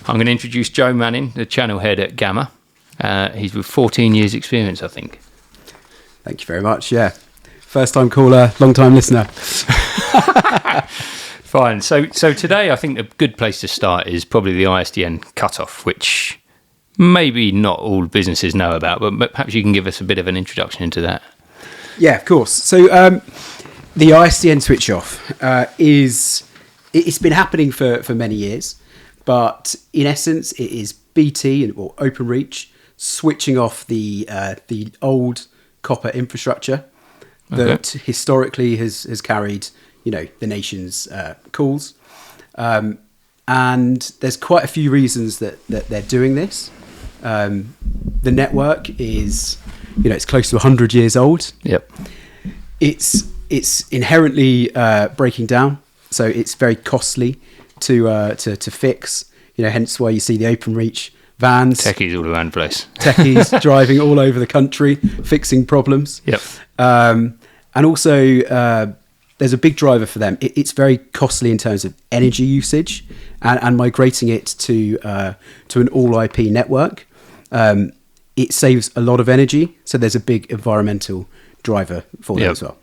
I'm going to introduce Joe Manning, the channel head at Gamma. He's with 14 years experience, I think. Thank you very much. Yeah. First time caller, long time listener. Fine. So today I think a good place to start is probably the ISDN cutoff, which maybe not all businesses know about, but perhaps you can give us a bit of an introduction into that. Yeah, of course. So the ISDN switch off it's been happening for many years, but in essence it is BT and Openreach switching off the old copper infrastructure that historically has carried the nation's calls, and there's quite a few reasons that they're doing this. The network is it's close to 100 years old. Yep. It's inherently breaking down, so it's very costly to fix. Hence why you see the Openreach vans, techies all around the place, techies driving all over the country fixing problems. Yep. And also there's a big driver for them. It's very costly in terms of energy usage, and migrating it to an all IP network. It saves a lot of energy, so there's a big environmental driver for them as well.